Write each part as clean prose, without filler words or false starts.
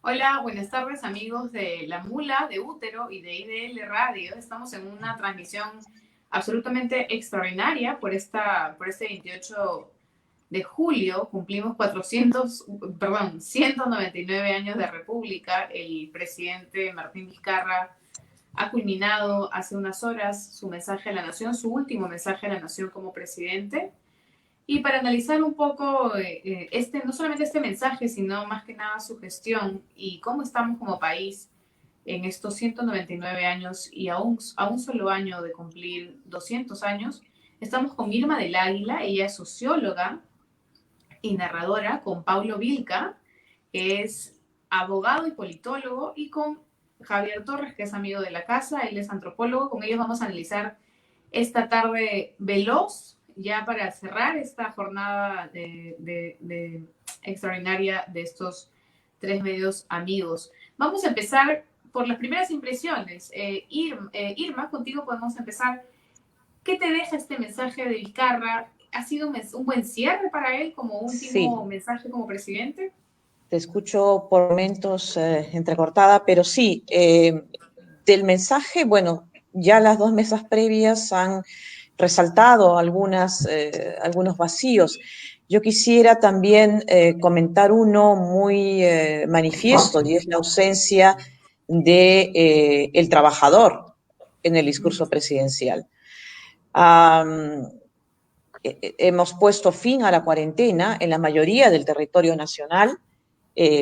Hola, buenas tardes amigos de La Mula, de Útero y de IDL Radio. Estamos en una transmisión absolutamente extraordinaria por este 28 de julio. Cumplimos 199 años de República. El presidente Martín Vizcarra ha culminado hace unas horas su mensaje a la nación, su último mensaje a la nación como presidente. Y para analizar un poco no solamente este mensaje, sino más que nada su gestión y cómo estamos como país en estos 199 años y a un solo año de cumplir 200 años, estamos con Irma del Águila. Ella es socióloga y narradora, con Paulo Vilca, que es abogado y politólogo, y con Javier Torres, que es amigo de la casa, él es antropólogo. Con ellos vamos a analizar esta tarde veloz, ya para cerrar esta jornada de extraordinaria de estos tres medios amigos. Vamos a empezar por las primeras impresiones. Irma, contigo podemos empezar. ¿Qué te deja este mensaje de Vizcarra? ¿Ha sido un buen cierre para él como último Sí, mensaje como presidente? te escucho por momentos entrecortada, pero sí, del mensaje, bueno, ya las dos mesas previas han resaltado algunos vacíos. Yo quisiera también comentar uno muy manifiesto, y es la ausencia de el trabajador en el discurso presidencial. Hemos puesto fin a la cuarentena en la mayoría del territorio nacional,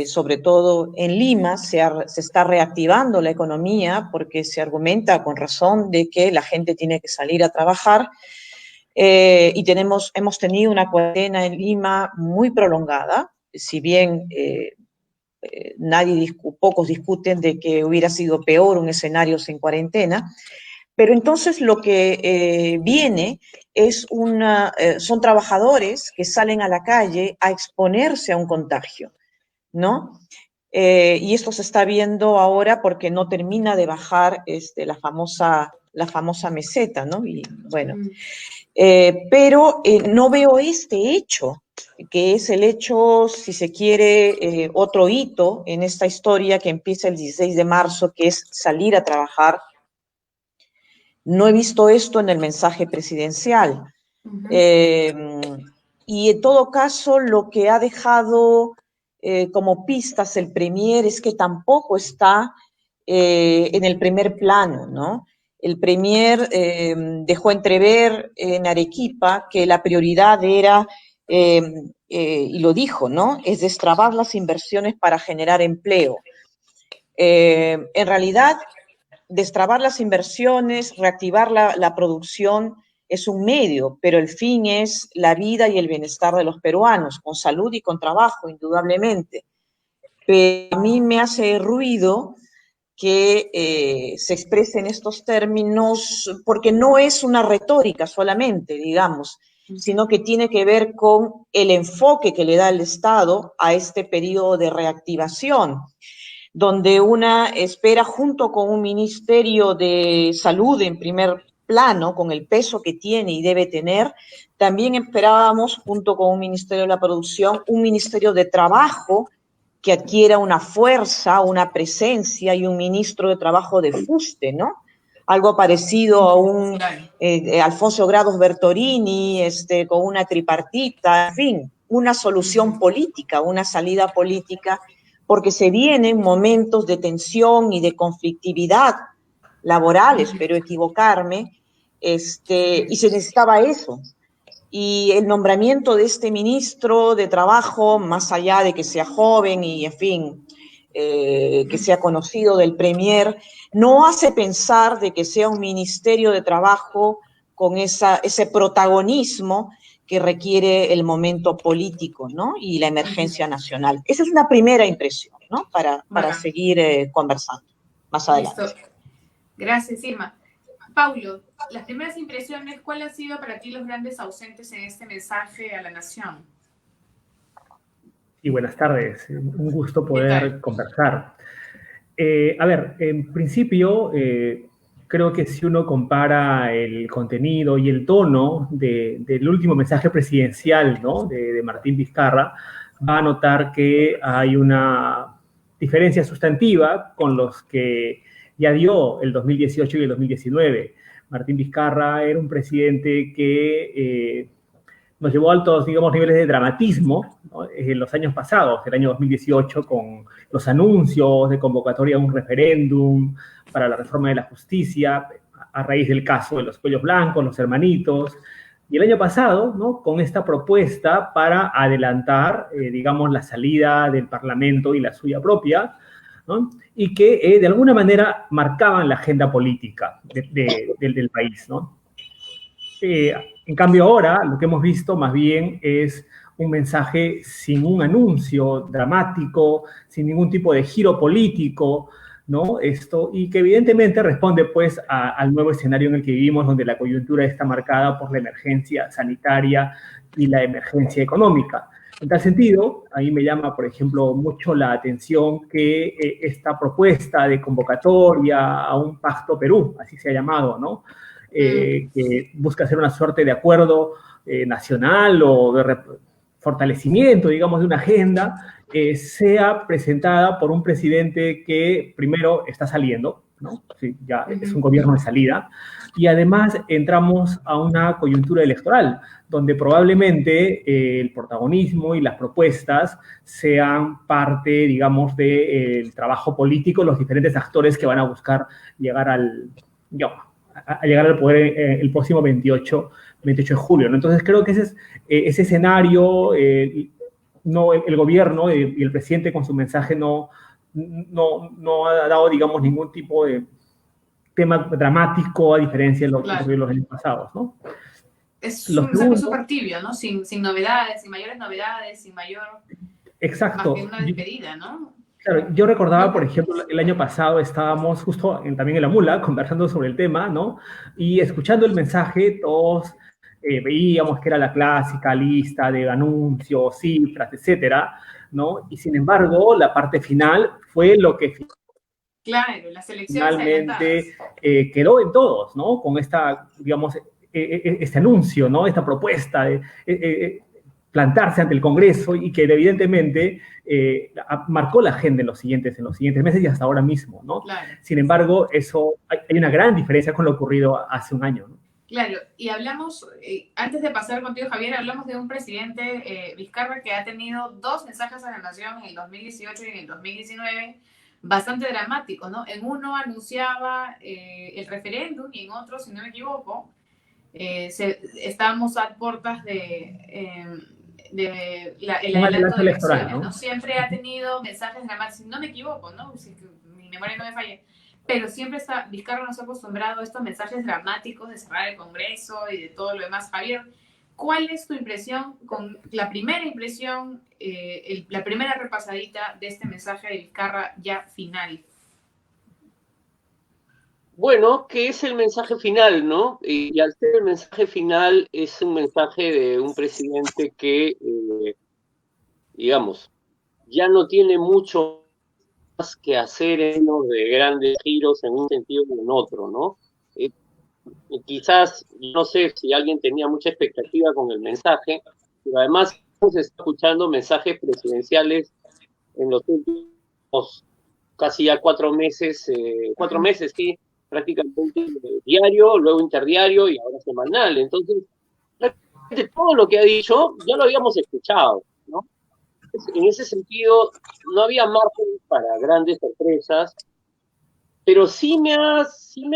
sobre todo en Lima. Se está reactivando la economía porque se argumenta con razón de que la gente tiene que salir a trabajar, y hemos tenido una cuarentena en Lima muy prolongada, si bien pocos discuten de que hubiera sido peor un escenario sin cuarentena. Pero entonces lo que viene son trabajadores que salen a la calle a exponerse a un contagio, ¿no? Y esto se está viendo ahora porque no termina de bajar la famosa meseta, ¿no? Y bueno, pero no veo este hecho, que es el hecho, si se quiere, otro hito en esta historia que empieza el 16 de marzo, que es salir a trabajar. No he visto esto en el mensaje presidencial. Eh, y en todo caso, lo que ha dejado como pistas el Premier es que tampoco está en el primer plano, ¿no? El Premier dejó entrever en Arequipa que la prioridad era, y lo dijo, ¿no?, es destrabar las inversiones para generar empleo. En realidad, destrabar las inversiones, reactivar la producción es un medio, pero el fin es la vida y el bienestar de los peruanos, con salud y con trabajo, indudablemente. Pero a mí me hace ruido que se exprese en estos términos, porque no es una retórica solamente, digamos, sino que tiene que ver con el enfoque que le da el Estado a este periodo de reactivación, donde una espera, junto con un Ministerio de Salud en primer plano, con el peso que tiene y debe tener. También esperábamos, junto con un Ministerio de la Producción, un Ministerio de Trabajo que adquiera una fuerza, una presencia, y un ministro de Trabajo de fuste, ¿no? Algo parecido a un Alfonso Grados Bertorini, con una tripartita, en fin, una solución política, una salida política, porque se vienen momentos de tensión y de conflictividad laboral, espero equivocarme, y se necesitaba eso. Y el nombramiento de este ministro de Trabajo, más allá de que sea joven y, en fin, que sea conocido del Premier, no hace pensar de que sea un ministerio de Trabajo con ese protagonismo que requiere el momento político, ¿no?, y la emergencia nacional. Esa es una primera impresión, ¿no?, para seguir conversando más adelante. Listo. Gracias, Irma. Paulo, las primeras impresiones, ¿cuáles han sido para ti los grandes ausentes en este mensaje a la nación? Y buenas tardes, un gusto ¿Qué tal? poder conversar. A ver, en principio, creo que si uno compara el contenido y el tono del último mensaje presidencial, ¿no?, de Martín Vizcarra, va a notar que hay diferencia sustantiva con los que ya dio el 2018 y el 2019. Martín Vizcarra era un presidente que nos llevó a altos, digamos, niveles de dramatismo, ¿no? En los años pasados, el año 2018, con los anuncios de convocatoria a un referéndum para la reforma de la justicia, a raíz del caso de los cuellos blancos, los hermanitos, y el año pasado, ¿no?, con esta propuesta para adelantar, digamos, la salida del Parlamento y la suya propia, ¿no?, y que de alguna manera marcaban la agenda política del país, ¿no? En cambio ahora lo que hemos visto más bien es un mensaje sin un anuncio dramático, sin ningún tipo de giro político, ¿no? Y que evidentemente responde pues al nuevo escenario en el que vivimos, donde la coyuntura está marcada por la emergencia sanitaria y la emergencia económica. En tal sentido, a mí me llama, por ejemplo, mucho la atención que esta propuesta de convocatoria a un pacto Perú, así se ha llamado, ¿no?, que busca hacer una suerte de acuerdo nacional o de fortalecimiento, digamos, de una agenda, sea presentada por un presidente que primero está saliendo, ¿no? Sí, ya es un gobierno de salida, y además entramos a una coyuntura electoral, donde probablemente el protagonismo y las propuestas sean parte, digamos, del trabajo político, los diferentes actores que van a buscar llegar a llegar al poder el próximo 28 de julio, ¿no? Entonces creo que ese escenario, el gobierno y el presidente con su mensaje no ha dado, digamos, ningún tipo de tema dramático a diferencia de lo que ocurrió en los años pasados, ¿no? Es un mensaje súper tibio, ¿no? Sin novedades, sin mayores novedades, sin mayor... Exacto. Más que una despedida, ¿no? Claro, yo recordaba, por ejemplo, el año pasado estábamos justo también en la Mula conversando sobre el tema, ¿no? Y escuchando el mensaje, todos veíamos que era la clásica lista de anuncios, cifras, etcétera, ¿no? Y sin embargo, la parte final fue lo que claro, las elecciones finalmente quedó en todos, ¿no? Con esta, digamos, este anuncio, ¿no? Esta propuesta de plantarse ante el Congreso y que evidentemente marcó la agenda en los siguientes meses y hasta ahora mismo, ¿no? Claro. Sin embargo, hay una gran diferencia con lo ocurrido hace un año, ¿no? Claro, y hablamos, antes de pasar contigo, Javier, hablamos de un presidente, Vizcarra, que ha tenido 2 mensajes a la nación en el 2018 y en el 2019, bastante dramáticos, ¿no? En uno anunciaba el referéndum y en otro, si no me equivoco, estábamos a puertas el adelanto de elecciones, ¿no? Siempre ha tenido mensajes dramáticos, si no me equivoco, ¿no? Si mi memoria no me falla, pero siempre Vizcarra nos ha acostumbrado a estos mensajes dramáticos de cerrar el Congreso y de todo lo demás. Javier, ¿cuál es tu impresión, con la primera impresión, la primera repasadita de este mensaje de Vizcarra ya final? Bueno, ¿qué es el mensaje final, no? Y al ser el mensaje final es un mensaje de un presidente que, digamos, ya no tiene mucho más que hacer en los de grandes giros en un sentido o en otro, ¿no? Quizás, no sé si alguien tenía mucha expectativa con el mensaje, pero además se está escuchando mensajes presidenciales en los últimos casi ya 4 meses, sí, prácticamente diario, luego interdiario y ahora semanal. Entonces, prácticamente todo lo que ha dicho ya lo habíamos escuchado, ¿no? En ese sentido, no había margen para grandes sorpresas, pero sí me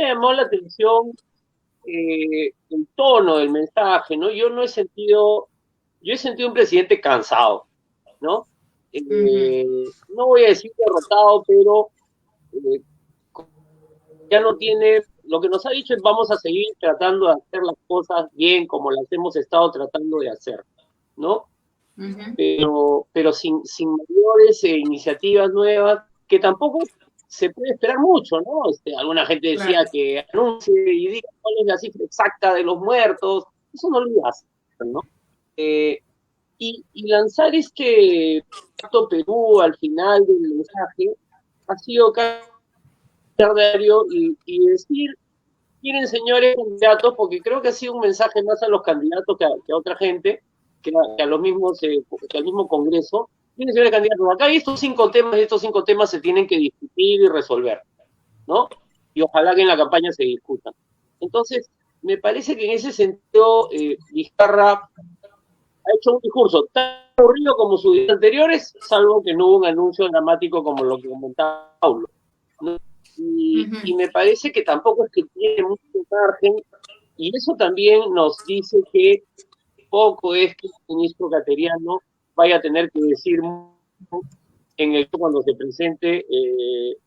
llamó la atención el tono del mensaje, ¿no? Yo he sentido un presidente cansado, ¿no? No voy a decir derrotado, pero ya no tiene, lo que nos ha dicho es vamos a seguir tratando de hacer las cosas bien como las hemos estado tratando de hacer, ¿no? Pero sin mayores iniciativas nuevas, que tampoco se puede esperar mucho, ¿no? Alguna gente decía que anuncie y diga cuál es la cifra exacta de los muertos, eso no lo iba a hacer, ¿no? Y lanzar este Pacto Perú al final del mensaje ha sido interdiario y decir, miren señores candidatos, porque creo que ha sido un mensaje más a los candidatos que a otra gente, que a los mismos, que al mismo Congreso, Miren, señores candidatos, acá hay estos 5 temas, y estos 5 temas se tienen que discutir y resolver, ¿no? Y ojalá que en la campaña se discutan. Entonces, me parece que en ese sentido, Vizcarra ha hecho un discurso tan aburrido como sus días anteriores, salvo que no hubo un anuncio dramático como lo que comentaba Paulo, ¿no? Y me parece que tampoco es que tiene mucho margen, y eso también nos dice que poco es que el ministro Cateriano vaya a tener que decir cuando se presente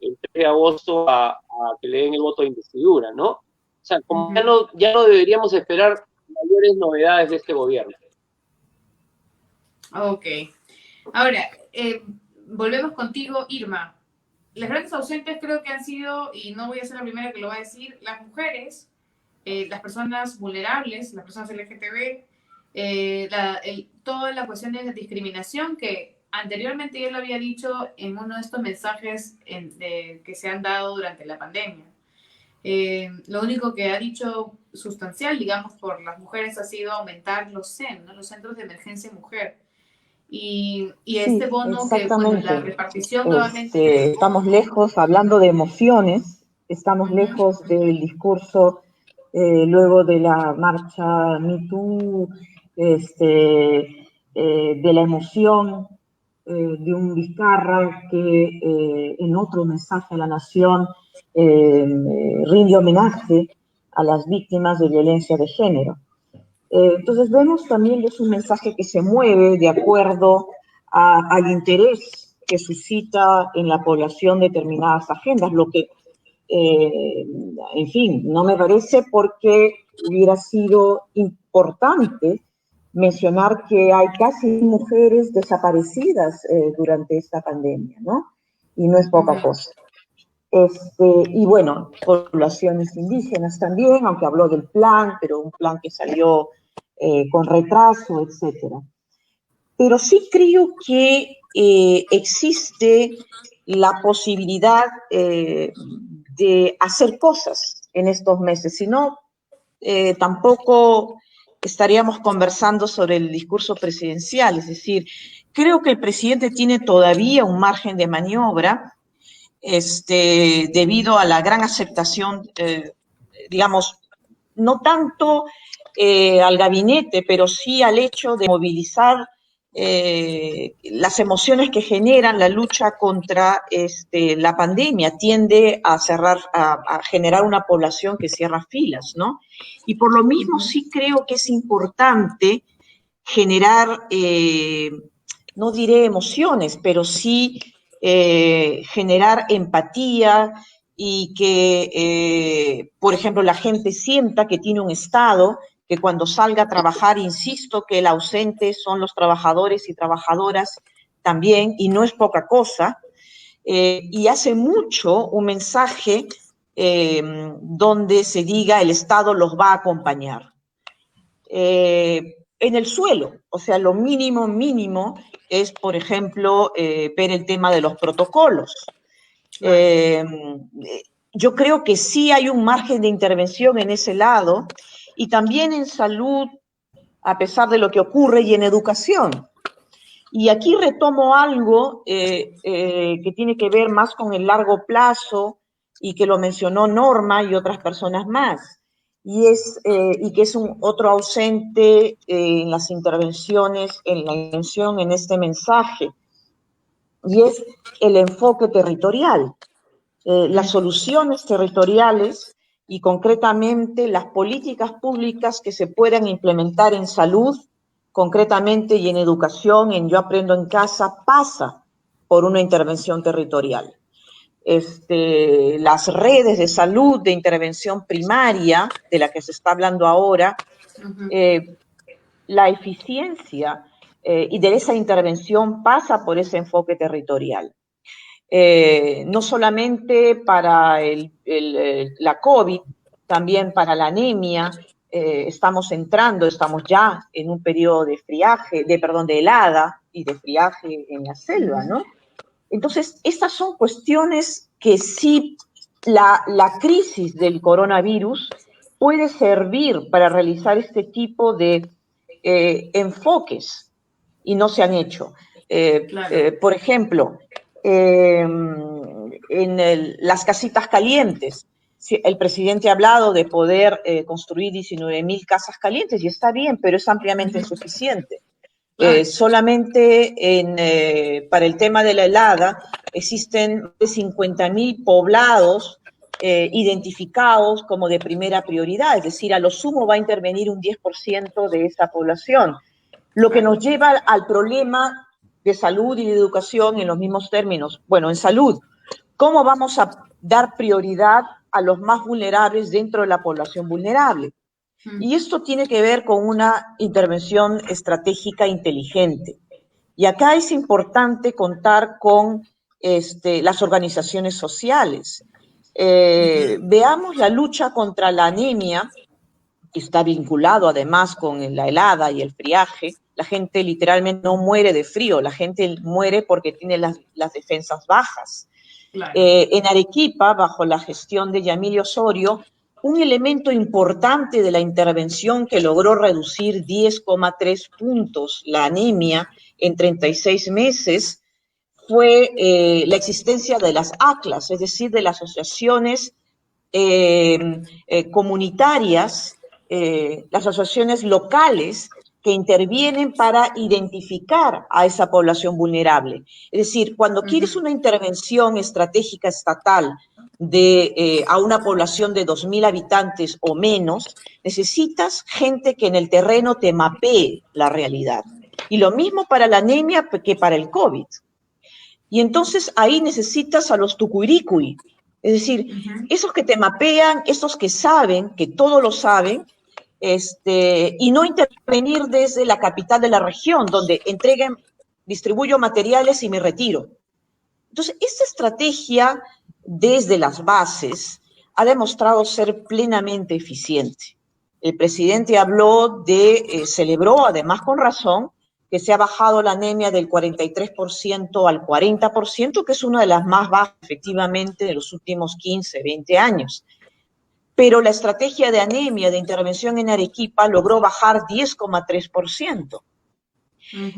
el 3 de agosto a que le den el voto de investidura, ¿no? O sea, como ya no deberíamos esperar mayores novedades de este gobierno. Ok. Ahora, volvemos contigo, Irma. Las grandes ausentes creo que han sido, y no voy a ser la primera que lo va a decir, las mujeres, las personas vulnerables, las personas LGTB, toda la cuestión de discriminación que anteriormente él había dicho en uno de estos mensajes que se han dado durante la pandemia. Lo único que ha dicho sustancial, digamos, por las mujeres ha sido aumentar los CEM, ¿no? Los Centros de Emergencia Mujer. Y este bono que, bueno, la repartición nuevamente... Estamos lejos, hablando de emociones, estamos lejos del discurso luego de la marcha Me Too, de la emoción de un Vizcarra que en otro mensaje a la nación rinde homenaje a las víctimas de violencia de género. Entonces vemos también que es un mensaje que se mueve de acuerdo al interés que suscita en la población determinadas agendas, lo que, en fin, no me parece porque hubiera sido importante mencionar que hay casi mujeres desaparecidas durante esta pandemia, ¿no? Y no es poca cosa. Y bueno, poblaciones indígenas también, aunque habló del plan, pero un plan que salió con retraso, etcétera. Pero sí creo que existe la posibilidad de hacer cosas en estos meses, si no, tampoco estaríamos conversando sobre el discurso presidencial, es decir, creo que el presidente tiene todavía un margen de maniobra debido a la gran aceptación, digamos, no tanto al gabinete, pero sí al hecho de movilizar las emociones que generan la lucha contra la pandemia. Tiende a generar una población que cierra filas, ¿no? Y por lo mismo sí creo que es importante generar, no diré emociones, pero sí generar empatía y que, por ejemplo, la gente sienta que tiene un Estado, que cuando salga a trabajar, insisto, que el ausente son los trabajadores y trabajadoras también, y no es poca cosa, y hace mucho un mensaje donde se diga el Estado los va a acompañar. En el suelo, o sea, lo mínimo es, por ejemplo, ver el tema de los protocolos. Yo creo que sí hay un margen de intervención en ese lado y también en salud, a pesar de lo que ocurre, y en educación. Y aquí retomo algo que tiene que ver más con el largo plazo y que lo mencionó Norma y otras personas más. Y que es un otro ausente en las intervenciones, en la intención, en este mensaje, y es el enfoque territorial, las soluciones territoriales y concretamente las políticas públicas que se puedan implementar en salud, concretamente, y en educación, en Yo Aprendo en Casa, pasa por una intervención territorial. Las redes de salud de intervención primaria, de la que se está hablando ahora, la eficiencia y de esa intervención pasa por ese enfoque territorial. No solamente para la COVID, también para la anemia. Estamos ya en un periodo de de helada y de friaje en la selva, ¿no? Entonces, estas son cuestiones que sí la crisis del coronavirus puede servir para realizar este tipo de enfoques y no se han hecho. Por ejemplo, las casitas calientes. El presidente ha hablado de poder construir 19.000 casas calientes y está bien, pero es ampliamente insuficiente. Solamente para el tema de la helada existen más de 50.000 poblados identificados como de primera prioridad, es decir, a lo sumo va a intervenir un 10% de esa población, lo que nos lleva al problema de salud y de educación en los mismos términos. Bueno, en salud, ¿cómo vamos a dar prioridad a los más vulnerables dentro de la población vulnerable? Y esto tiene que ver con una intervención estratégica inteligente. Y acá es importante contar con las organizaciones sociales. Veamos la lucha contra la anemia, que está vinculado además con la helada y el friaje. La gente literalmente no muere de frío, la gente muere porque tiene las defensas bajas. Claro. En Arequipa, bajo la gestión de Yamil Osorio, un elemento importante de la intervención que logró reducir 10,3 puntos la anemia en 36 meses fue la existencia de las ACLAS, es decir, de las asociaciones comunitarias, las asociaciones locales que intervienen para identificar a esa población vulnerable. Es decir, cuando quieres una intervención estratégica estatal a una población de 2.000 habitantes o menos, necesitas gente que en el terreno te mapee la realidad. Y lo mismo para la anemia que para el COVID. Y entonces ahí necesitas a los tucuiricui, es decir, esos que te mapean, esos que saben, que todo lo saben, y no intervenir desde la capital de la región, donde distribuyo materiales y me retiro. Entonces, esta estrategia desde las bases ha demostrado ser plenamente eficiente. El presidente celebró, además con razón, que se ha bajado la anemia del 43% al 40%, que es una de las más bajas, efectivamente, de los últimos 15, 20 años. Pero la estrategia de anemia de intervención en Arequipa logró bajar 10,3%.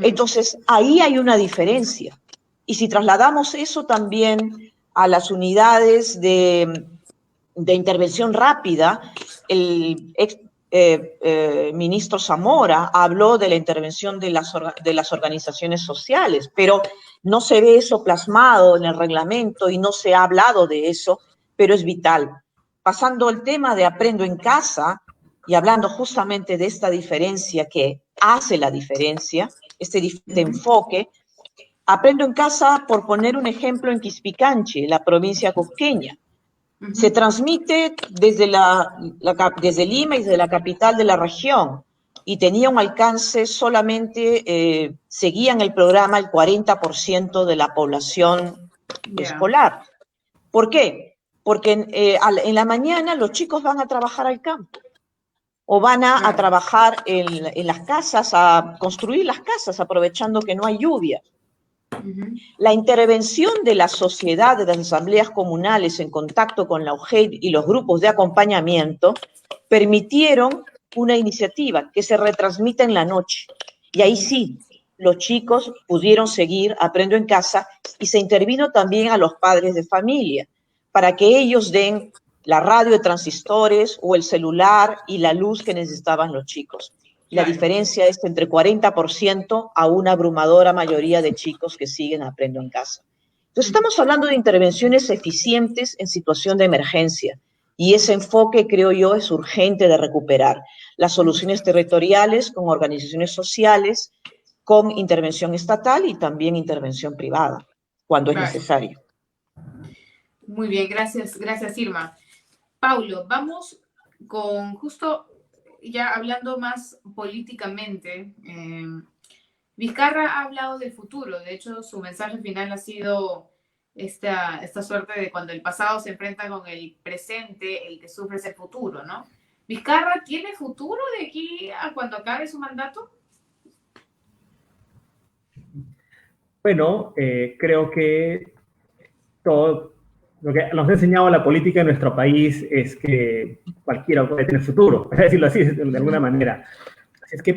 Entonces, ahí hay una diferencia. Y si trasladamos eso también a las unidades de intervención rápida, el ex ministro Zamora habló de la intervención de las organizaciones sociales, pero no se ve eso plasmado en el reglamento y no se ha hablado de eso, pero es vital. Pasando al tema de Aprendo en Casa y hablando justamente de esta diferencia que hace la diferencia, este diferente enfoque, Aprendo en Casa, por poner un ejemplo, en Quispicanchi, la provincia cusqueña. Se transmite desde Lima y desde la capital de la región y tenía un alcance solamente, seguían el programa el 40% de la población escolar. ¿Por qué? Porque en la mañana los chicos van a trabajar al campo o van a trabajar en las casas, a construir las casas, aprovechando que no hay lluvia. La intervención de la sociedad, de las asambleas comunales en contacto con la UGED y los grupos de acompañamiento permitieron una iniciativa que se retransmite en la noche. Y ahí sí, los chicos pudieron seguir Aprendo en Casa y se intervino también a los padres de familia para que ellos den la radio de transistores o el celular y la luz que necesitaban los chicos. La diferencia es entre 40% a una abrumadora mayoría de chicos que siguen Aprendo en Casa. Entonces estamos hablando de intervenciones eficientes en situación de emergencia y ese enfoque, creo yo, es urgente de recuperar. Las soluciones territoriales con organizaciones sociales, con intervención estatal y también intervención privada, cuando es necesario. Muy bien, gracias Irma. Paulo, vamos con justo... Ya hablando más políticamente, Vizcarra ha hablado del futuro. De hecho, su mensaje final ha sido esta suerte de cuando el pasado se enfrenta con el presente, el que sufre es el futuro, ¿no? ¿Vizcarra tiene futuro de aquí a cuando acabe su mandato? Bueno, creo que todo lo que nos ha enseñado la política en nuestro país es que cualquiera puede tener futuro, para decirlo así, de alguna manera. es que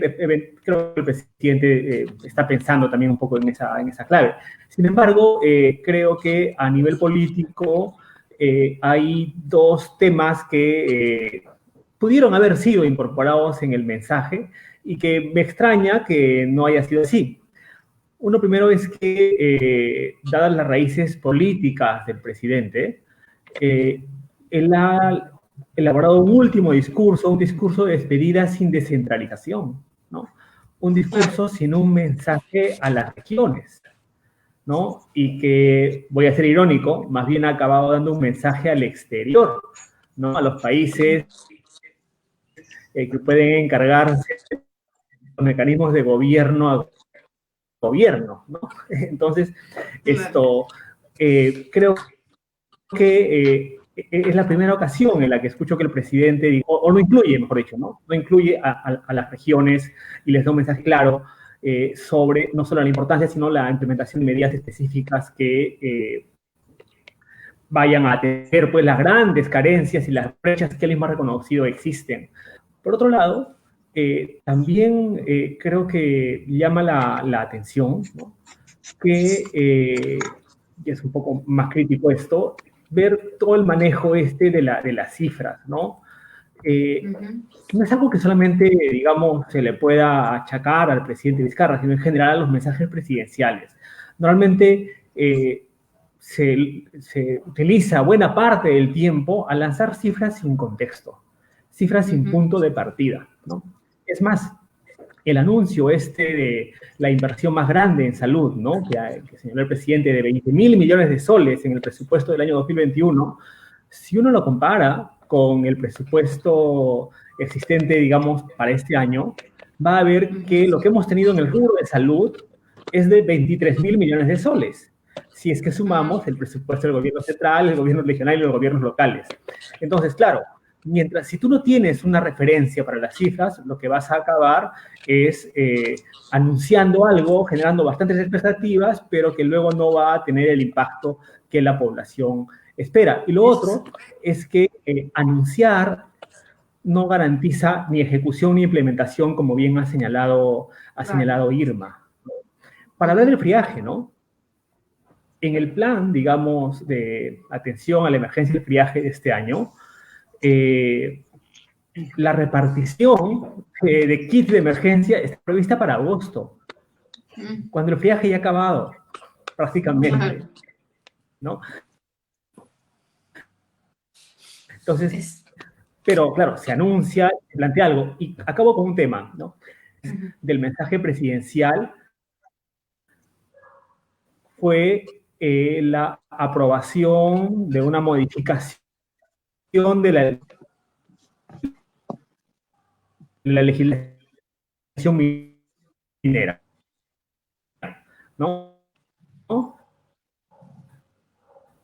creo que el presidente está pensando también un poco en esa clave. Sin embargo, creo que a nivel político hay dos temas que pudieron haber sido incorporados en el mensaje y que me extraña que no haya sido así. Uno primero es que, dadas las raíces políticas del presidente, él ha elaborado un último discurso, un discurso de despedida sin descentralización, ¿no? Un discurso sin un mensaje a las regiones, ¿no? Y que, voy a ser irónico, más bien ha acabado dando un mensaje al exterior, ¿no? A los países que pueden encargarse de los mecanismos de gobierno a gobierno, ¿no? Entonces, creo que es la primera ocasión en la que escucho que el presidente dijo, o lo incluye, mejor dicho, ¿no? No incluye a las regiones y les da un mensaje claro sobre no solo la importancia, sino la implementación de medidas específicas que vayan a atender pues, las grandes carencias y las brechas que él mismo ha reconocido existen. Por otro lado, también creo que llama la atención, ¿no? Que, y es un poco más crítico esto, ver todo el manejo de las cifras, ¿no? No es algo que solamente, digamos, se le pueda achacar al presidente Vizcarra, sino en general a los mensajes presidenciales. Normalmente se utiliza buena parte del tiempo a lanzar cifras sin contexto, cifras sin punto de partida, ¿no? Es más, el anuncio de la inversión más grande en salud, ¿no? que señaló el presidente, de 20.000 millones de soles en el presupuesto del año 2021, si uno lo compara con el presupuesto existente, digamos, para este año, va a ver que lo que hemos tenido en el rubro de salud es de 23.000 millones de soles, si es que sumamos el presupuesto del gobierno central, el gobierno regional y los gobiernos locales. Entonces, claro, si tú no tienes una referencia para las cifras, lo que vas a acabar es anunciando algo, generando bastantes expectativas, pero que luego no va a tener el impacto que la población espera. Y lo otro es que anunciar no garantiza ni ejecución ni implementación, como bien ha señalado Irma. Para hablar del friaje, ¿no? En el plan, digamos, de atención a la emergencia del friaje de este año, la repartición de kits de emergencia está prevista para agosto, cuando el friaje ya ha acabado, prácticamente, ¿no? Entonces, pero claro, se anuncia, se plantea algo, y acabo con un tema, ¿no? Del mensaje presidencial fue la aprobación de una modificación de la legislación minera, ¿no?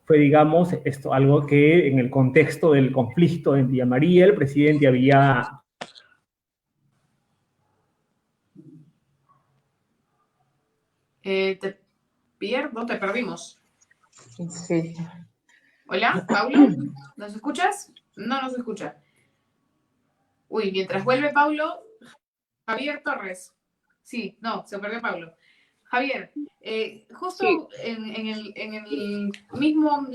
Fue, digamos, algo que en el contexto del conflicto en Villa María, el presidente había... Te pierdo, te perdimos. Sí. Hola, Paulo, ¿nos escuchas? No nos escucha. Uy, mientras vuelve Paulo, Javier Torres. Sí, no, se perdió Paulo. Javier, justo en el mismo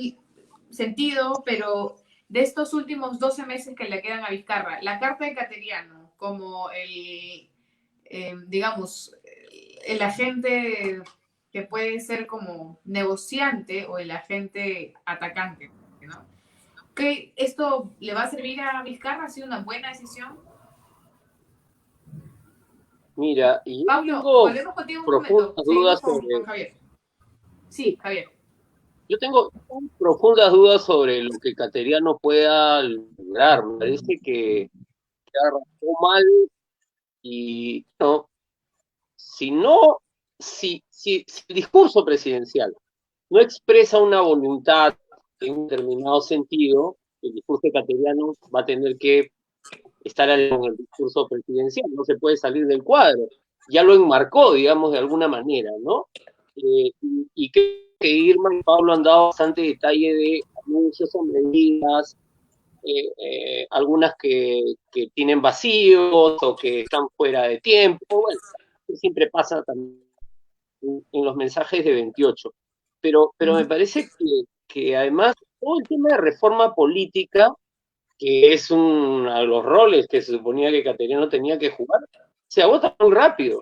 sentido, pero de estos últimos 12 meses que le quedan a Vizcarra, la carta de Cateriano como digamos, el agente que puede ser como negociante o el agente atacante, ¿no? ¿Que esto le va a servir a Vizcarra? ¿Ha sido una buena decisión? Mira, y Pablo, tengo volvemos contigo un profundas momento. dudas Con sobre... Javier. Sí, Javier. Yo tengo profundas dudas sobre lo que Cateriano pueda lograr. Me parece que arrancó mal y no, si el discurso presidencial no expresa una voluntad en un determinado sentido, el discurso cateriano va a tener que estar con el discurso presidencial, no se puede salir del cuadro. Ya lo enmarcó, digamos, de alguna manera, ¿no? Y creo que Irma y Pablo han dado bastante detalle de anuncios o medidas algunas que tienen vacíos o que están fuera de tiempo, bueno, siempre pasa también en los mensajes de 28. Pero me parece que además todo el tema de reforma política, que es uno de los roles que se suponía que Cateriano tenía que jugar, se agota muy rápido.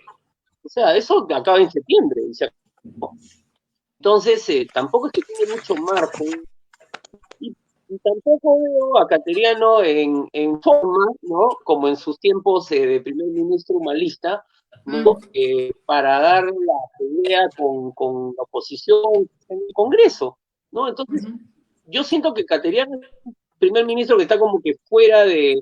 O sea, eso acaba en septiembre. Entonces, tampoco es que tiene mucho margen. Y tampoco veo a Cateriano en forma, ¿no? Como en sus tiempos de primer ministro humanista, ¿no? Para dar la pelea con la oposición en el Congreso, ¿no? Entonces, yo siento que Cateriano es un primer ministro que está como que fuera de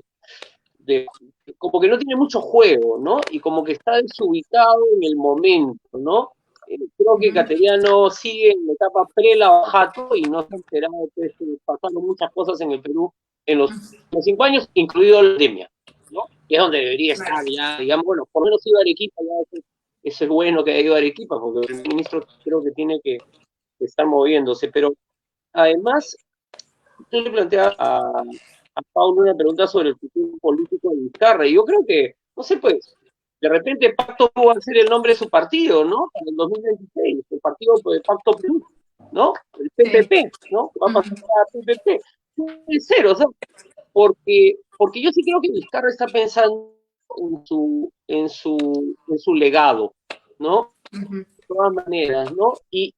como que no tiene mucho juego, ¿no? Y como que está desubicado en el momento, ¿no? Creo que Cateriano sigue en la etapa pre-Lavajato y no se ha enterado de que pasaron muchas cosas en el Perú en los 5 años, incluido la pandemia, ¿no? Y es donde debería estar ya, digamos, bueno, por lo menos ido a Arequipa, ya eso es bueno que haya ido a Arequipa, porque el ministro creo que tiene que estar moviéndose, pero además, yo le planteaba a Paulo una pregunta sobre el futuro político de Vizcarra, y yo creo que, no sé, pues, de repente Pacto va a ser el nombre de su partido, ¿no? Para el 2026, el partido de Pacto Perú, ¿no? El PPP, ¿no? Va a pasar a PPP. Puede ser, o sea, porque yo sí creo que Vizcarra está pensando en su legado, ¿no? De todas maneras, ¿no? Y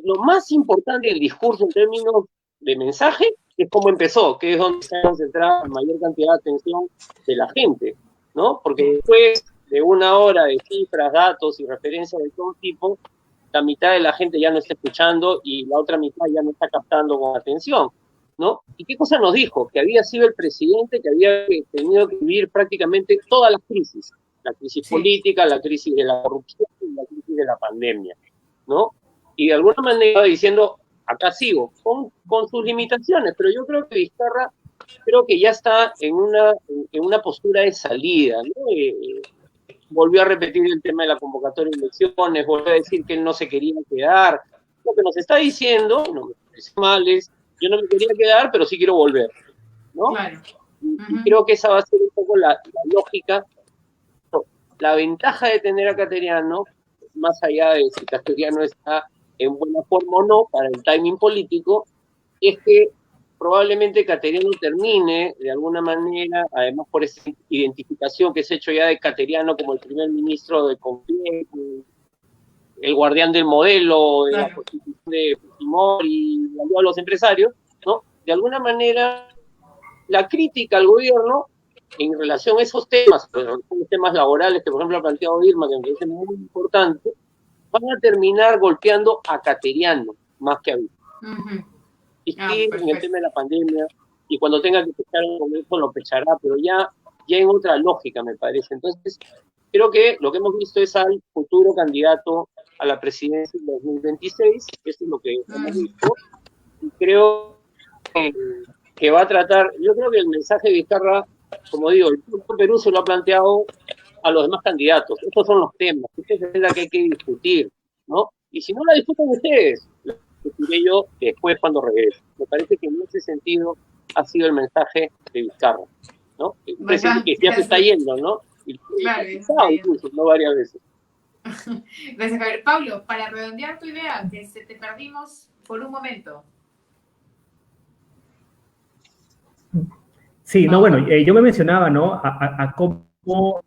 lo más importante del discurso en términos de mensaje es cómo empezó, que es donde se ha concentrado la mayor cantidad de atención de la gente, ¿no? Porque después de una hora de cifras, datos y referencias de todo tipo, la mitad de la gente ya no está escuchando y la otra mitad ya no está captando con atención, ¿no? ¿Y qué cosa nos dijo? Que había sido el presidente que había tenido que vivir prácticamente todas las crisis, la crisis política, la crisis de la corrupción y la crisis de la pandemia, ¿no? Y de alguna manera diciendo, acá sigo, con sus limitaciones, pero yo creo que Vizcarra ya está en una postura de salida, ¿no? Volvió a repetir el tema de la convocatoria de elecciones, volvió a decir que él no se quería quedar. Lo que nos está diciendo, no me parece mal, es, yo no me quería quedar, pero sí quiero volver, ¿no? Claro. Y creo que esa va a ser un poco la lógica. La ventaja de tener a Cateriano, más allá de si Cateriano está en buena forma o no para el timing político, es que probablemente Cateriano termine de alguna manera, además por esa identificación que se ha hecho ya de Cateriano como el primer ministro de Confluencia, el guardián del modelo, de la constitución de Fujimori y a los empresarios, ¿no? De alguna manera, la crítica al gobierno en relación a esos temas, los temas laborales que por ejemplo ha planteado Irma, que me parece muy importante, van a terminar golpeando a Cateriano más que a mí. Y en el tema de la pandemia, y cuando tenga que pechar un Congreso lo pechará, pero ya en otra lógica, me parece. Entonces, creo que lo que hemos visto es al futuro candidato a la presidencia en 2026, eso es lo que hemos visto, y creo que va a tratar, yo creo que el mensaje de Vizcarra, como digo, el Pueblo Perú se lo ha planteado a los demás candidatos. Estos son los temas, esta es la que hay que discutir, ¿no? Y si no la discuten ustedes, la discutiré yo después cuando regrese. Me parece que en ese sentido ha sido el mensaje de Vizcarra, ¿no? Un presidente que ya se está yendo, ¿no? Y claro, incluso, no varias veces. Gracias, Javier. Pablo, para redondear tu idea, que te perdimos por un momento. Sí, no, bueno, yo me mencionaba, ¿no? A cómo,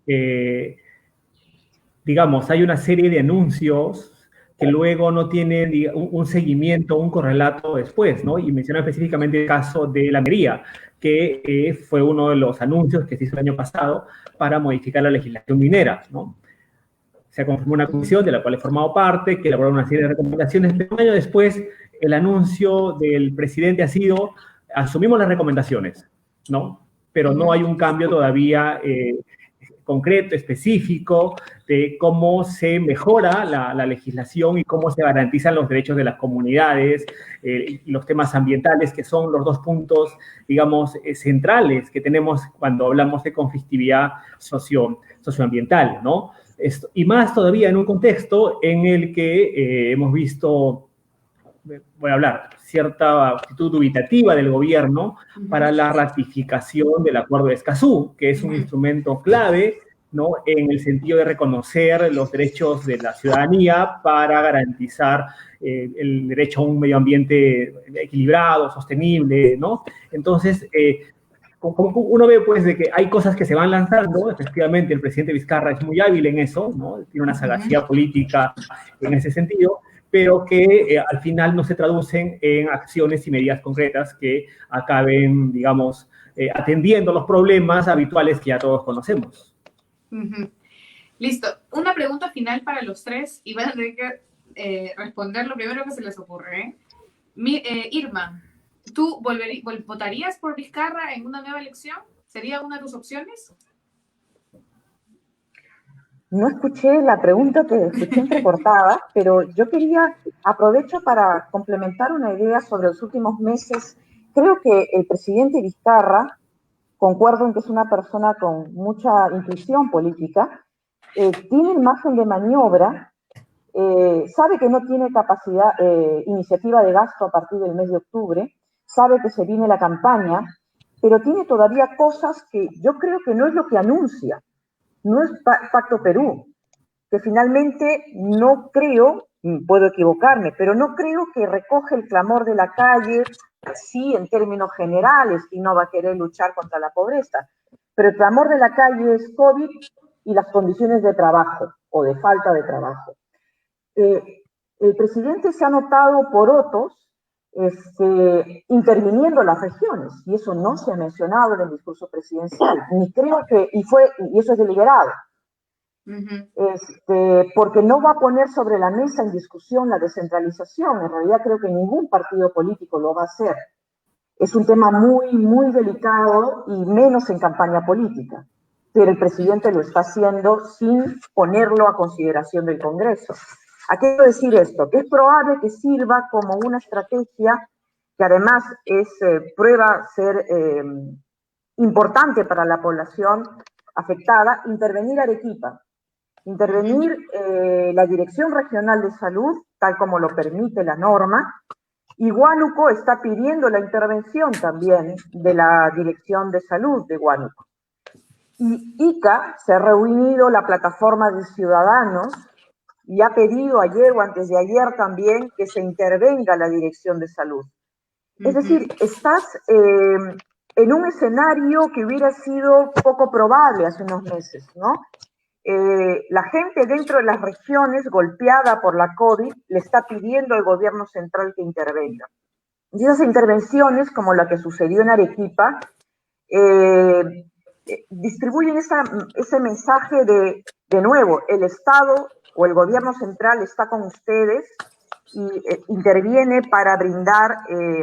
digamos, hay una serie de anuncios que luego no tienen un seguimiento, un correlato después, ¿no? Y mencionaba específicamente el caso de la minería, que fue uno de los anuncios que se hizo el año pasado para modificar la legislación minera, ¿no? Se conformó una comisión de la cual he formado parte, que elaboró una serie de recomendaciones, pero un año después el anuncio del presidente ha sido, asumimos las recomendaciones, ¿no? Pero no hay un cambio todavía concreto, específico, de cómo se mejora la legislación y cómo se garantizan los derechos de las comunidades, los temas ambientales, que son los dos puntos, digamos, centrales que tenemos cuando hablamos de conflictividad socioambiental, ¿no? Y más todavía en un contexto en el que hemos visto voy a hablar, cierta actitud dubitativa del gobierno para la ratificación del Acuerdo de Escazú, que es un instrumento clave, ¿no?, en el sentido de reconocer los derechos de la ciudadanía para garantizar el derecho a un medio ambiente equilibrado, sostenible, ¿no? Entonces, como uno ve, pues, de que hay cosas que se van lanzando. Efectivamente, el presidente Vizcarra es muy hábil en eso, ¿no? Tiene una sagacidad política en ese sentido, pero que al final no se traducen en acciones y medidas concretas que acaben, digamos, atendiendo los problemas habituales que ya todos conocemos. Listo. Una pregunta final para los tres y van a tener que responder lo primero que se les ocurre. Irma, ¿tú votarías por Vizcarra en una nueva elección? ¿Sería una de tus opciones? No escuché la pregunta, que escuché entrecortada, pero yo aprovecho para complementar una idea sobre los últimos meses. Creo que el presidente Vizcarra, concuerdo en que es una persona con mucha intuición política, tiene el margen de maniobra, sabe que no tiene capacidad, iniciativa de gasto a partir del mes de octubre, sabe que se viene la campaña, pero tiene todavía cosas que yo creo que no es lo que anuncia. No es Pacto Perú, que finalmente no creo, puedo equivocarme, pero no creo que recoge el clamor de la calle, sí, en términos generales, y no va a querer luchar contra la pobreza, pero el clamor de la calle es COVID y las condiciones de trabajo o de falta de trabajo. El presidente se ha notado por otros interviniendo las regiones, y eso no se ha mencionado en el discurso presidencial, ni creo que, y eso es deliberado, porque no va a poner sobre la mesa en discusión la descentralización. En realidad creo que ningún partido político lo va a hacer. Es un tema muy, muy delicado, y menos en campaña política, pero el presidente lo está haciendo sin ponerlo a consideración del Congreso. ¿A qué quiero decir esto? Que es probable que sirva como una estrategia que además prueba ser importante para la población afectada, intervenir Arequipa, intervenir la Dirección Regional de Salud, tal como lo permite la norma, y Huánuco está pidiendo la intervención también de la Dirección de Salud de Huánuco. Y Ica se ha reunido, la plataforma de ciudadanos, y ha pedido ayer o antes de ayer también que se intervenga la Dirección de Salud. Es decir, estás en un escenario que hubiera sido poco probable hace unos meses, ¿no? La gente dentro de las regiones golpeada por la COVID le está pidiendo al gobierno central que intervenga. Y esas intervenciones, como la que sucedió en Arequipa, distribuyen ese mensaje de nuevo, el Estado o el gobierno central está con ustedes y interviene para brindar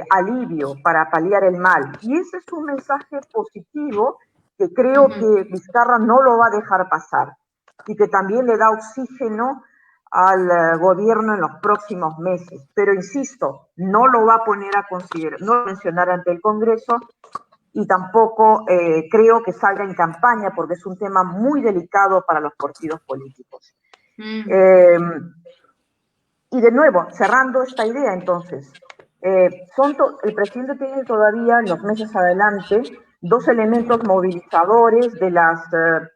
alivio, para paliar el mal. Y ese es un mensaje positivo que creo que Vizcarra no lo va a dejar pasar, y que también le da oxígeno al gobierno en los próximos meses. Pero insisto, no lo va a poner a considerar, no lo va a mencionar ante el Congreso, y tampoco creo que salga en campaña, porque es un tema muy delicado para los partidos políticos. Y de nuevo, cerrando esta idea, entonces, el presidente tiene todavía en los meses adelante dos elementos movilizadores de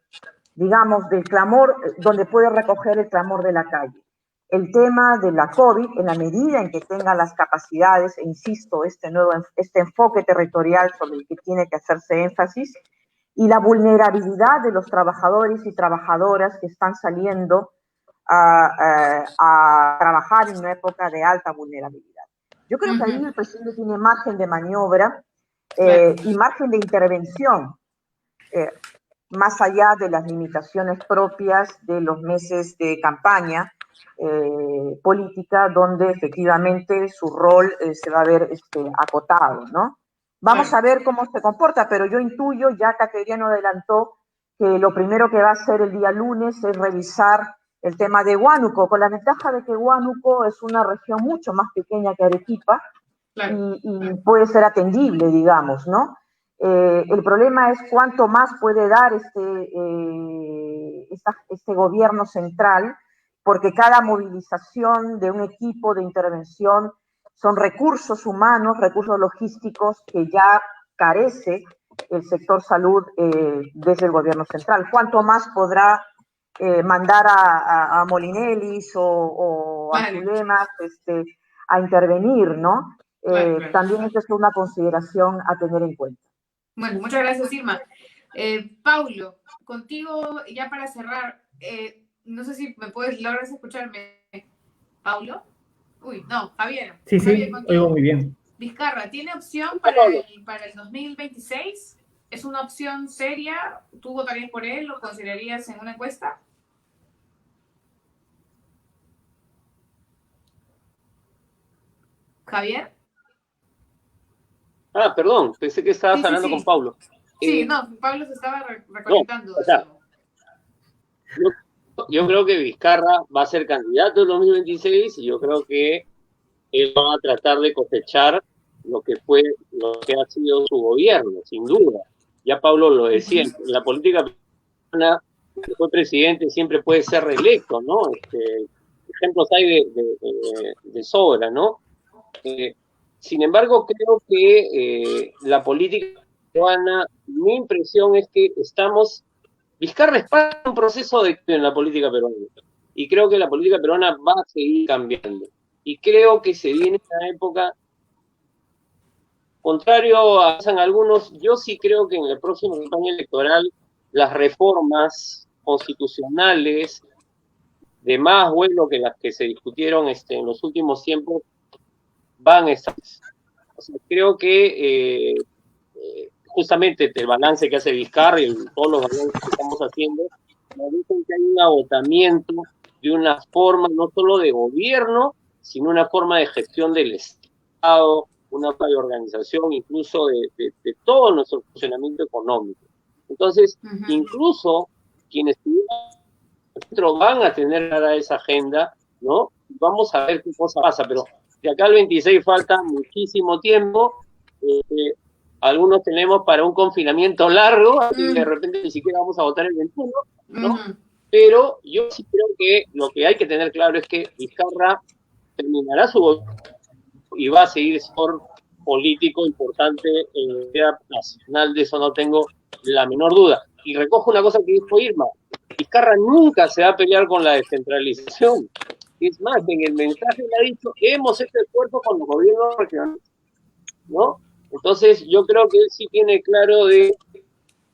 digamos, del clamor, donde puede recoger el clamor de la calle. El tema de la COVID, en la medida en que tenga las capacidades, e insisto, este enfoque territorial sobre el que tiene que hacerse énfasis, y la vulnerabilidad de los trabajadores y trabajadoras que están saliendo a trabajar en una época de alta vulnerabilidad. Yo creo que ahí el presidente tiene margen de maniobra y margen de intervención, más allá de las limitaciones propias de los meses de campaña política, donde efectivamente su rol se va a ver acotado, ¿no? Vamos a ver cómo se comporta, pero yo intuyo, ya Cateriano adelantó, que lo primero que va a hacer el día lunes es revisar el tema de Huánuco, con la ventaja de que Huánuco es una región mucho más pequeña que Arequipa, y puede ser atendible, digamos, ¿no? El problema es cuánto más puede dar este gobierno central, porque cada movilización de un equipo de intervención son recursos humanos, recursos logísticos que ya carece el sector salud desde el gobierno central. ¿Cuánto más podrá mandar a Molinellis o a Zulemas a intervenir, ¿no? Claro. También esta es una consideración a tener en cuenta. Bueno, muchas gracias, Irma. Paulo, contigo ya para cerrar, no sé si me logras escucharme, Paulo. Uy, no, Javier. Sí, Javier, oigo muy bien. Vizcarra, ¿tiene opción para el 2026? ¿Es una opción seria? ¿Tú votarías por él? ¿Lo considerarías en una encuesta? Javier. Perdón, pensé que estabas hablando con Paulo. Sí, no, Pablo se estaba reconectando. Yo creo que Vizcarra va a ser candidato en 2026 y yo creo que él va a tratar de cosechar lo que ha sido su gobierno, sin duda. Ya Pablo lo decía, en la política peruana, que fue presidente siempre puede ser reelecto, ¿no? Ejemplos hay de sobra, ¿no? Sin embargo, creo que la política peruana, mi impresión es que Vizcarra está en un proceso de cambio en la política peruana. Y creo que la política peruana va a seguir cambiando. Y creo que se viene una época, contrario a algunos, yo sí creo que en la próxima campaña electoral las reformas constitucionales de más vuelo que las que se discutieron en los últimos tiempos van a estar. O sea, creo que justamente el balance que hace Vizcarra y todos los balances que estamos haciendo, me dicen que hay un agotamiento de una forma no solo de gobierno, sino una forma de gestión del Estado, una forma de organización, incluso de todo nuestro funcionamiento económico. Entonces, incluso quienes dentro van a tener esa agenda, ¿no? Vamos a ver qué cosa pasa, pero de acá al 26 falta muchísimo tiempo. Algunos tenemos para un confinamiento largo, así que de repente ni siquiera vamos a votar el 21, ¿no? Pero yo sí creo que lo que hay que tener claro es que Vizcarra terminará su gobierno y va a seguir por político importante en la vida nacional, de eso no tengo la menor duda. Y recojo una cosa que dijo Irma, Vizcarra nunca se va a pelear con la descentralización. Es más, en el mensaje le ha dicho, hemos hecho esfuerzo con los gobiernos regionales, ¿no? Entonces, yo creo que él sí tiene claro de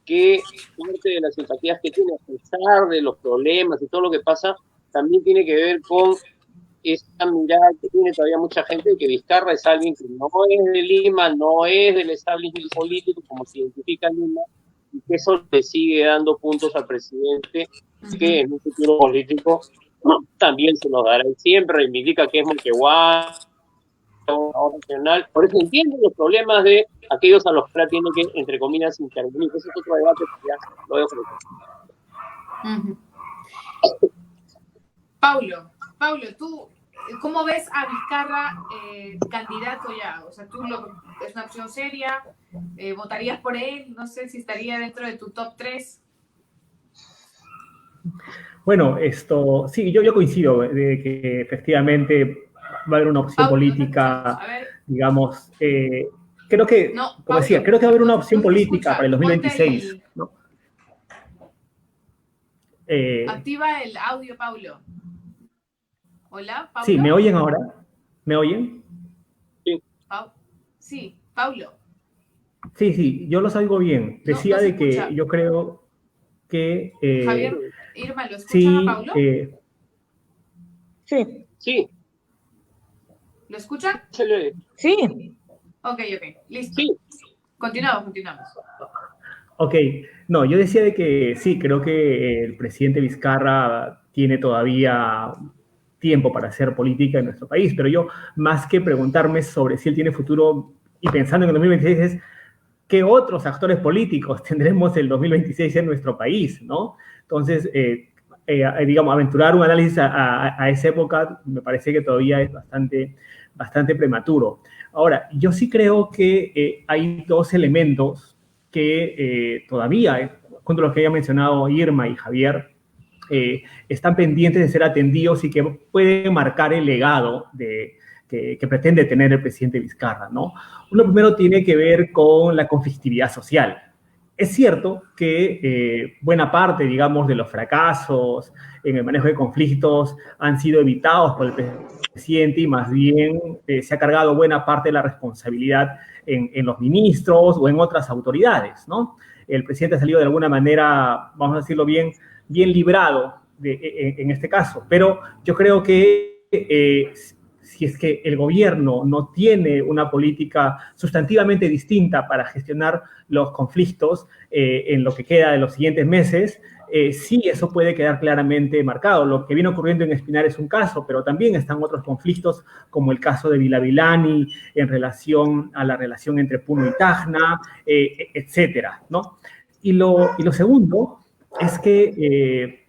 que parte de las simpatías que tiene, a pesar de los problemas y todo lo que pasa, también tiene que ver con esta mirada que tiene todavía mucha gente de que Vizcarra es alguien que no es de Lima, no es del establishment político, como se identifica en Lima, y que eso le sigue dando puntos al presidente, que en un futuro político también se los dará. Y siempre reivindica que es Moquegua, regional. Por eso entiendo los problemas de aquellos a los que ahora tiene que, entre comillas, intervenir. Ese es otro debate que ya lo dejo. Paulo, tú, ¿cómo ves a Vizcarra candidato ya? O sea, ¿es una opción seria? ¿Votarías por él? No sé si estaría dentro de tu top 3. Bueno, sí, yo coincido de que efectivamente va a haber una opción política, digamos, creo que, como decía, creo que va a haber una opción política para el 2026, ¿no? Activa el audio, Paulo. Hola, Paulo. Sí, ¿me oyen ahora? ¿Me oyen? Sí. Sí, Paulo. Sí, yo los oigo bien. Decía de que yo creo que... Javier, Irma, ¿lo escucha sí, a Paulo? Sí. ¿Lo escuchan? Sí. Ok, listo. Sí. Continuamos. Ok, no, yo decía de que sí, creo que el presidente Vizcarra tiene todavía tiempo para hacer política en nuestro país, pero yo, más que preguntarme sobre si él tiene futuro y pensando en el 2026, es qué otros actores políticos tendremos el 2026 en nuestro país, ¿no? Entonces, digamos, aventurar un análisis a esa época me parece que todavía es bastante prematuro. Ahora, yo sí creo que hay dos elementos que todavía, junto a los que había mencionado Irma y Javier, están pendientes de ser atendidos y que pueden marcar el legado de que pretende tener el presidente Vizcarra, ¿no? Uno primero tiene que ver con la conflictividad social. Es cierto que buena parte, digamos, de los fracasos en el manejo de conflictos han sido evitados por el presidente y más bien se ha cargado buena parte de la responsabilidad en los ministros o en otras autoridades, ¿no? El presidente ha salido de alguna manera, vamos a decirlo bien librado en este caso, pero yo creo que si es que el gobierno no tiene una política sustantivamente distinta para gestionar los conflictos en lo que queda de los siguientes meses, sí, eso puede quedar claramente marcado. Lo que viene ocurriendo en Espinar es un caso, pero también están otros conflictos, como el caso de Vilavilani, en relación a la relación entre Puno y Tacna, etcétera, ¿no? Y lo segundo es que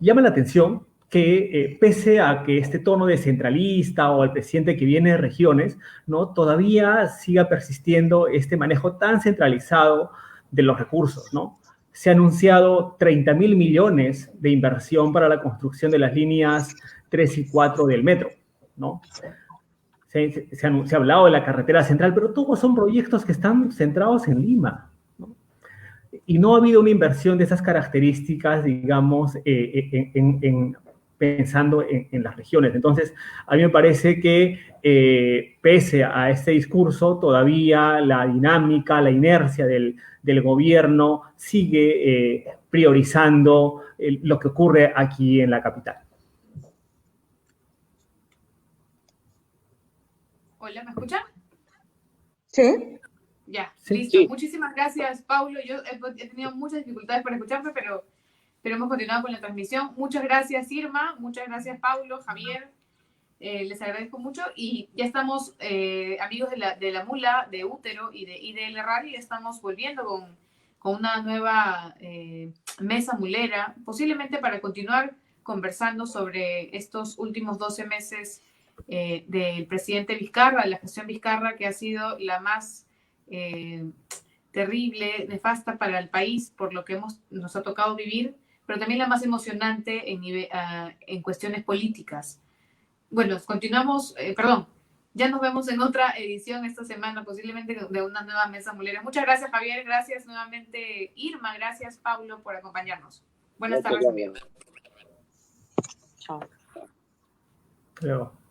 llama la atención que pese a que este tono descentralista o al presidente que viene de regiones, ¿no? Todavía siga persistiendo este manejo tan centralizado de los recursos, ¿no? Se ha anunciado 30.000 millones de inversión para la construcción de las líneas 3 y 4 del metro, ¿no? Se ha hablado de la carretera central, pero todos son proyectos que están centrados en Lima, ¿no? Y no ha habido una inversión de esas características, digamos, pensando en las regiones. Entonces, a mí me parece que pese a este discurso, todavía la dinámica, la inercia del gobierno sigue priorizando lo que ocurre aquí en la capital. Hola, ¿me escuchan? Sí. Ya, Sí. listo. Sí. Muchísimas gracias, Paulo. Yo he tenido muchas dificultades para escucharte, pero hemos continuado con la transmisión. Muchas gracias, Irma. Muchas gracias, Paulo, Javier. Les agradezco mucho. Y ya estamos, amigos de la Mula, de Útero y de IDL Radio, ya estamos volviendo con una nueva mesa mulera, posiblemente para continuar conversando sobre estos últimos 12 meses del presidente Vizcarra, de la gestión Vizcarra, que ha sido la más terrible, nefasta para el país por lo que nos ha tocado vivir, pero también la más emocionante en cuestiones políticas. Bueno, continuamos, ya nos vemos en otra edición esta semana, posiblemente de una nueva mesa mulera. Muchas gracias, Javier, gracias nuevamente, Irma, gracias, Paulo, por acompañarnos. Buenas tardes, amigos. Chao. Luego.